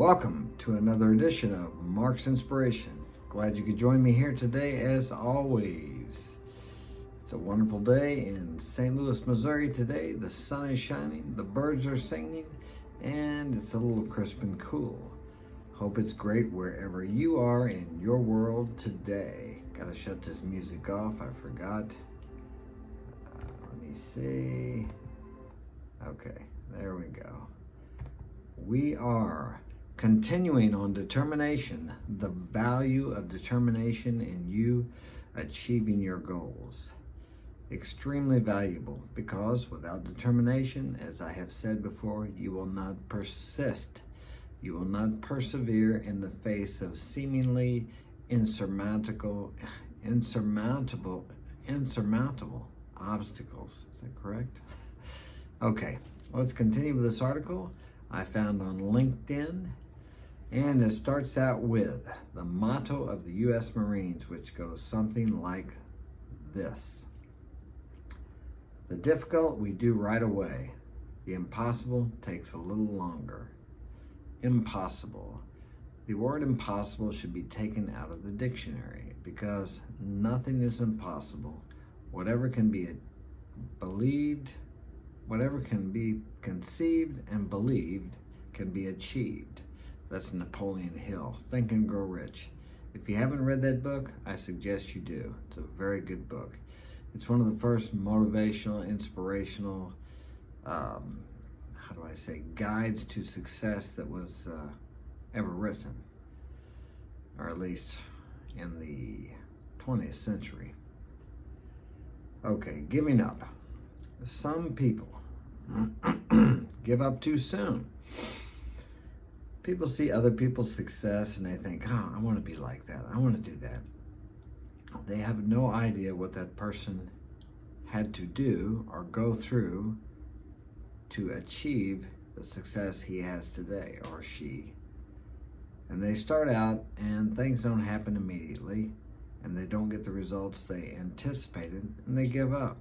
Welcome to another edition of Mark's Inspiration. Glad you could join me here today as always. It's a wonderful day in St. Louis, Missouri today. The sun is shining, the birds are singing, and it's a little crisp and cool. Hope it's great wherever you are in your world today. Gotta shut this music off, I forgot. Let me see. Okay, there we go. We are continuing on determination, the value of determination in you achieving your goals. Extremely valuable because without determination, as I have said before, you will not persist. You will not persevere in the face of seemingly insurmountable obstacles. Is that correct? Okay, let's continue with this article I found on LinkedIn. And it starts out with the motto of the U.S. Marines, which goes something like this. The difficult we do right away. The impossible takes a little longer. Impossible. The word impossible should be taken out of the dictionary because nothing is impossible. Whatever can be believed, whatever can be conceived and believed can be achieved. That's Napoleon Hill, Think and Grow Rich. If you haven't read that book, I suggest you do. It's a very good book. It's one of the first motivational, inspirational, guides to success that was ever written, or at least in the 20th century. Okay, giving up. Some people give up too soon. People see other people's success and they think, I want to be like that. I want to do that. They have no idea what that person had to do or go through to achieve the success he has today, or she. And they start out and things don't happen immediately and they don't get the results they anticipated and they give up.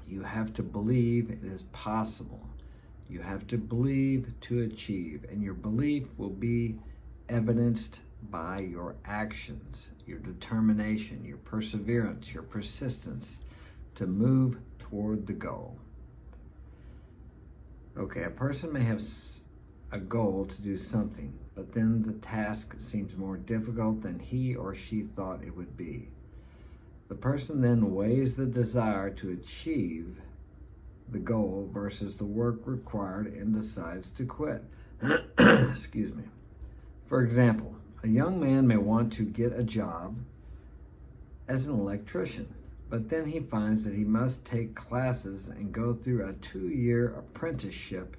You have to believe it is possible. You have to believe to achieve, and your belief will be evidenced by your actions, your determination, your perseverance, your persistence to move toward the goal. Okay, a person may have a goal to do something, but then the task seems more difficult than he or she thought it would be. The person then weighs the desire to achieve the goal versus the work required and decides to quit. Excuse me. For example, a young man may want to get a job as an electrician, but then he finds that he must take classes and go through a 2-year apprenticeship.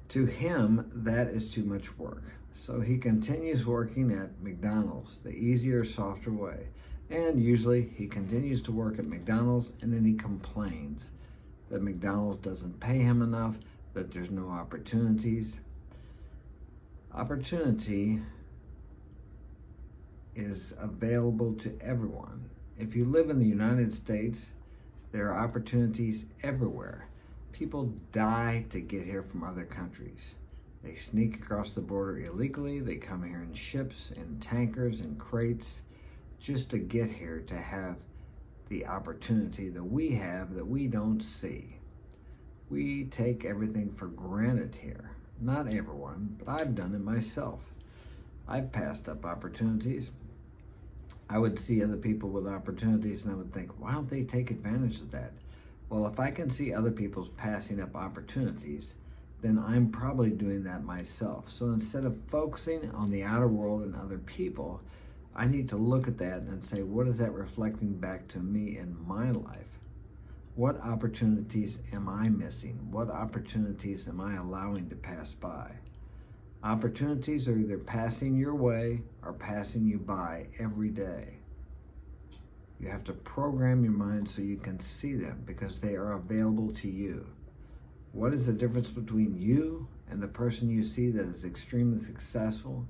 To him, that is too much work. So he continues working at McDonald's, the easier, softer way. And usually he continues to work at McDonald's and then he complains that McDonald's doesn't pay him enough, that there's no opportunities. Opportunity is available to everyone. If you live in the United States, there are opportunities everywhere. People die to get here from other countries. They sneak across the border illegally. They come here in ships, in tankers, in crates, just to get here to have the opportunity that we have that we don't see. We take everything for granted here. Not everyone, but I've done it myself. I've passed up opportunities. I would see other people with opportunities and I would think, why don't they take advantage of that? Well, if I can see other people passing up opportunities, then I'm probably doing that myself. So instead of focusing on the outer world and other people, I need to look at that and say, what is that reflecting back to me in my life? What opportunities am I missing? What opportunities am I allowing to pass by? Opportunities are either passing your way or passing you by every day. You have to program your mind so you can see them because they are available to you. What is the difference between you and the person you see that is extremely successful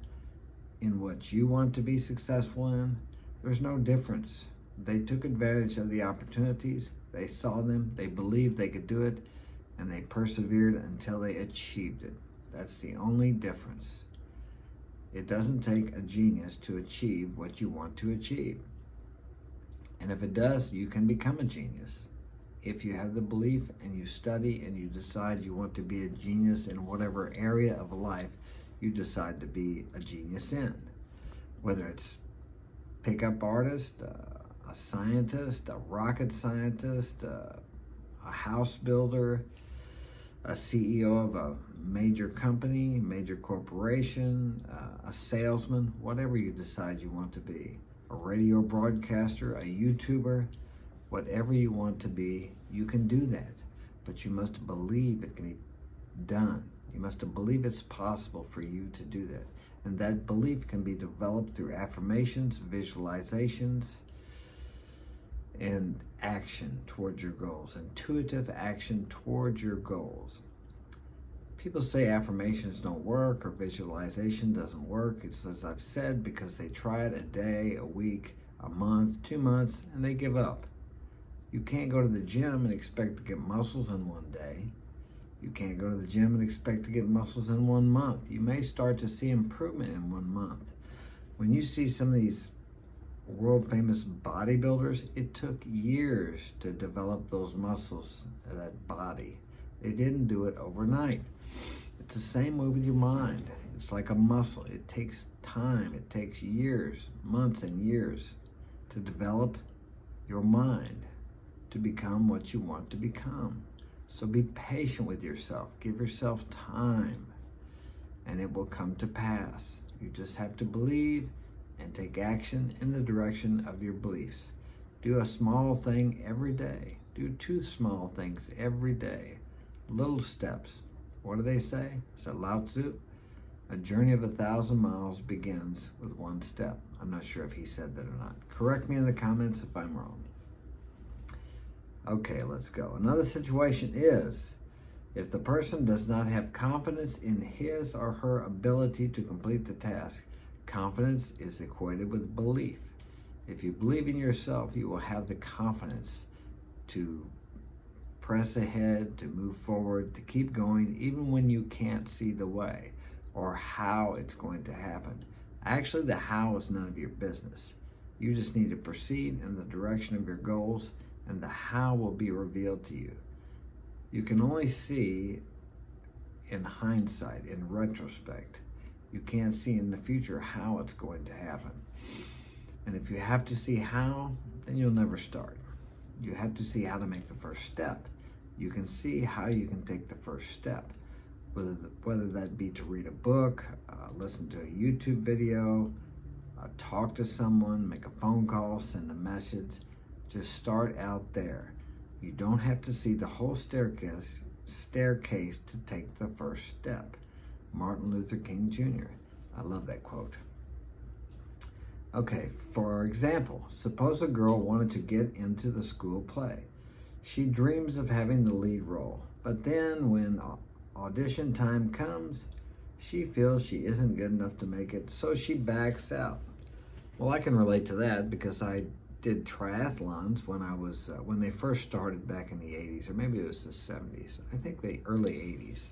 in what you want to be successful in? There's no difference. They took advantage of the opportunities, they saw them, they believed they could do it, and they persevered until they achieved it. That's the only difference. It doesn't take a genius to achieve what you want to achieve. And if it does, you can become a genius. If you have the belief and you study and you decide you want to be a genius in whatever area of life you decide to be a genius in. Whether it's pickup artist, a scientist, a rocket scientist, a house builder, a CEO of a major company, major corporation, a salesman, whatever you decide you want to be, a radio broadcaster, a YouTuber, whatever you want to be, you can do that. But you must believe it can be done. You must believe it's possible for you to do that. And that belief can be developed through affirmations, visualizations, and action towards your goals, intuitive action towards your goals. People say affirmations don't work or visualization doesn't work. It's, as I've said, because they try it a day, a week, a month, 2 months, and they give up. You can't go to the gym and expect to get muscles in one day. You can't go to the gym and expect to get muscles in 1 month. You may start to see improvement in 1 month. When you see some of these world famous bodybuilders, it took years to develop those muscles, that body. They didn't do it overnight. It's the same way with your mind. It's like a muscle. It takes time. It takes years, months and years to develop your mind to become what you want to become. So be patient with yourself. Give yourself time and it will come to pass. You just have to believe and take action in the direction of your beliefs. Do a small thing every day. Do 2 small things every day. Little steps. What do they say? Said Lao Tzu, a journey of 1,000 miles begins with 1 step. I'm not sure if he said that or not. Correct me in the comments if I'm wrong. Okay, let's go. Another situation is if the person does not have confidence in his or her ability to complete the task. Confidence is equated with belief. If you believe in yourself, you will have the confidence to press ahead, to move forward, to keep going, even when you can't see the way or how it's going to happen. Actually, the how is none of your business. You just need to proceed in the direction of your goals, and the how will be revealed to you. You can only see in hindsight, in retrospect. You can't see in the future how it's going to happen. And if you have to see how, then you'll never start. You have to see how to make the first step. You can see how you can take the first step, whether that be to read a book, listen to a YouTube video, talk to someone, make a phone call, send a message. Just start out there. You don't have to see the whole staircase to take the first step. Martin Luther King Jr. I love that quote. Okay, for example, suppose a girl wanted to get into the school play. She dreams of having the lead role, but then when audition time comes, she feels she isn't good enough to make it, so she backs out. Well, I can relate to that because I did triathlons when they first started back in the 80s, or maybe it was the 70s. I think the early 80s.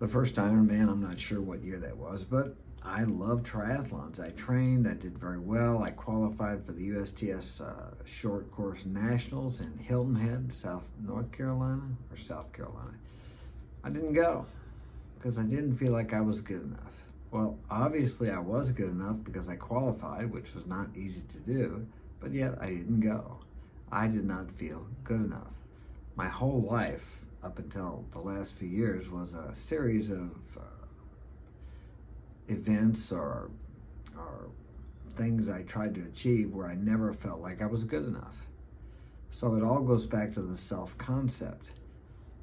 The first Ironman, I'm not sure what year that was, but I love triathlons. I trained, I did very well. I qualified for the USTS Short Course Nationals in Hilton Head, North Carolina. I didn't go because I didn't feel like I was good enough. Well, obviously I was good enough because I qualified, which was not easy to do, but yet I didn't go. I did not feel good enough. My whole life, up until the last few years, was a series of events or things I tried to achieve where I never felt like I was good enough. So it all goes back to the self-concept.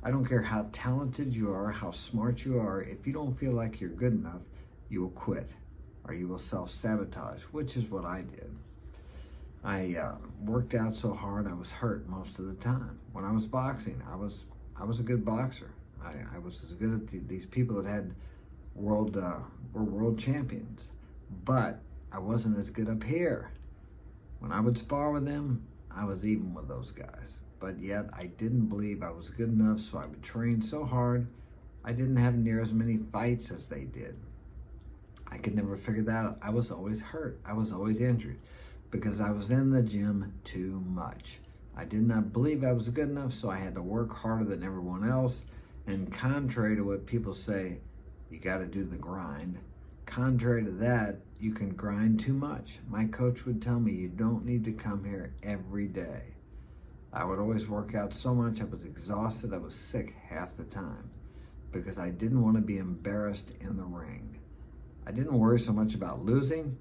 I don't care how talented you are, how smart you are, if you don't feel like you're good enough, you will quit or you will self-sabotage, which is what I did. I worked out so hard I was hurt most of the time. When I was boxing, I was a good boxer. I was as good at these people that were world champions, but I wasn't as good up here. When I would spar with them, I was even with those guys, but yet I didn't believe I was good enough, so I would train so hard I didn't have near as many fights as they did. I could never figure that out. I was always hurt. I was always injured because I was in the gym too much. I did not believe I was good enough, so I had to work harder than everyone else. And contrary to what people say, you got to do the grind. Contrary to that, you can grind too much. My coach would tell me, you don't need to come here every day. I would always work out so much, I was exhausted, I was sick half the time because I didn't want to be embarrassed in the ring. I didn't worry so much about losing,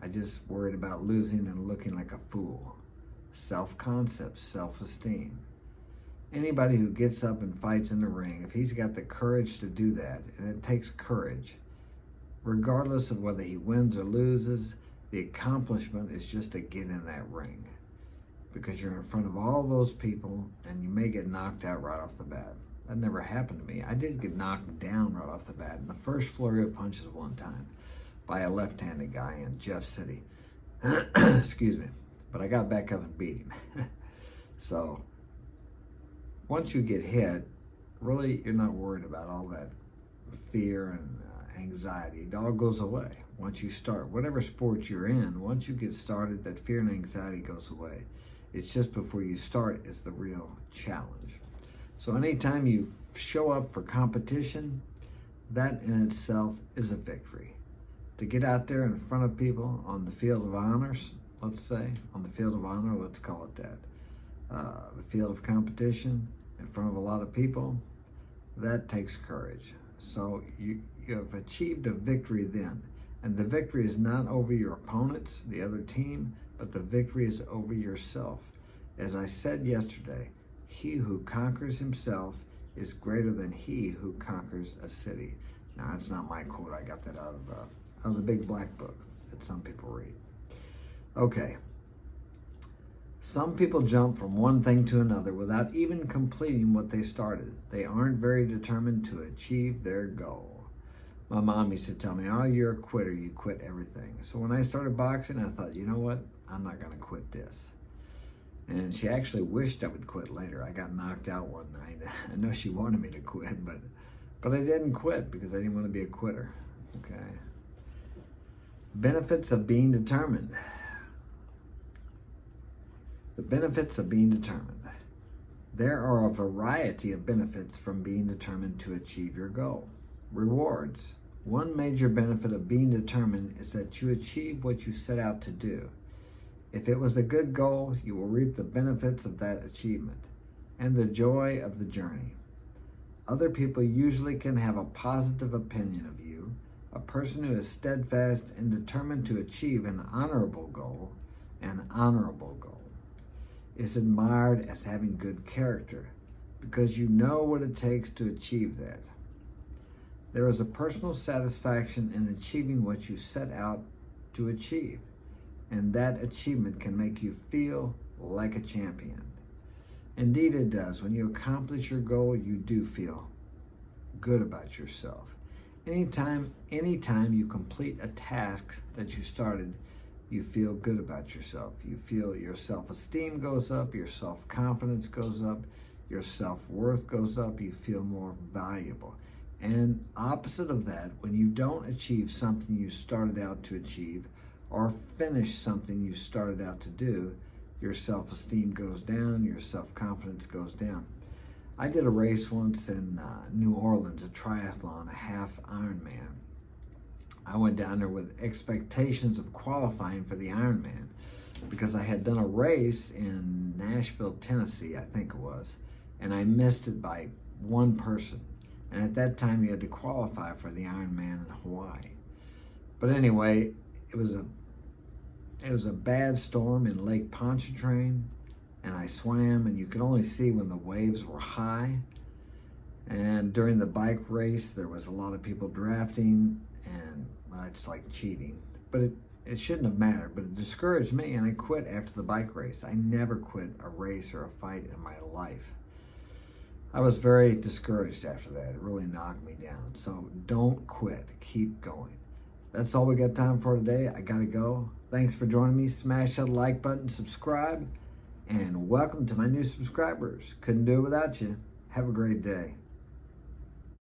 I just worried about losing and looking like a fool. Self-concept, self-esteem. Anybody who gets up and fights in the ring, if he's got the courage to do that, and it takes courage, regardless of whether he wins or loses, the accomplishment is just to get in that ring. Because you're in front of all those people and you may get knocked out right off the bat. That never happened to me. I did get knocked down right off the bat in the first flurry of punches one time by a left-handed guy in Jeff City. Excuse me. But I got back up and beat him. So once you get hit, really you're not worried about all that fear and anxiety. It all goes away once you start. Whatever sport you're in, once you get started, that fear and anxiety goes away. It's just before you start is the real challenge. So anytime you show up for competition, that in itself is a victory. To get out there in front of people on the field of honors, let's say, on the field of honor, let's call it that, the field of competition in front of a lot of people, that takes courage. So you have achieved a victory then. And the victory is not over your opponents, the other team, but the victory is over yourself. As I said yesterday, he who conquers himself is greater than he who conquers a city. Now, that's not my quote. I got that out of the big black book that some people read. Okay. Some people jump from one thing to another without even completing what they started. They aren't very determined to achieve their goal. My mom used to tell me, oh, you're a quitter, you quit everything. So when I started boxing, I thought, you know what? I'm not going to quit this. And she actually wished I would quit later. I got knocked out one night. I know she wanted me to quit, but I didn't quit because I didn't want to be a quitter. Okay. Benefits of being determined. The benefits of being determined. There are a variety of benefits from being determined to achieve your goal. Rewards. One major benefit of being determined is that you achieve what you set out to do. If it was a good goal, you will reap the benefits of that achievement and the joy of the journey. Other people usually can have a positive opinion of you. A person who is steadfast and determined to achieve an honorable goal is admired as having good character because you know what it takes to achieve that. There is a personal satisfaction in achieving what you set out to achieve, and that achievement can make you feel like a champion. Indeed, it does. When you accomplish your goal, you do feel good about yourself. Anytime you complete a task that you started, you feel good about yourself. You feel your self-esteem goes up, your self-confidence goes up, your self-worth goes up, you feel more valuable. And opposite of that, when you don't achieve something you started out to achieve or finish something you started out to do, your self-esteem goes down, your self-confidence goes down. I did a race once in New Orleans, a triathlon, a half Ironman. I went down there with expectations of qualifying for the Ironman because I had done a race in Nashville, Tennessee, I think it was, and I missed it by one person. And at that time, you had to qualify for the Ironman in Hawaii. But anyway, it was a bad storm in Lake Pontchartrain, and I swam, and you could only see when the waves were high. And during the bike race, there was a lot of people drafting, and well, it's like cheating. But it shouldn't have mattered, but it discouraged me, and I quit after the bike race. I never quit a race or a fight in my life. I was very discouraged after that. It really knocked me down. So don't quit. Keep going. That's all we got time for today. I gotta go. Thanks for joining me. Smash that like button, subscribe, and welcome to my new subscribers. Couldn't do it without you. Have a great day.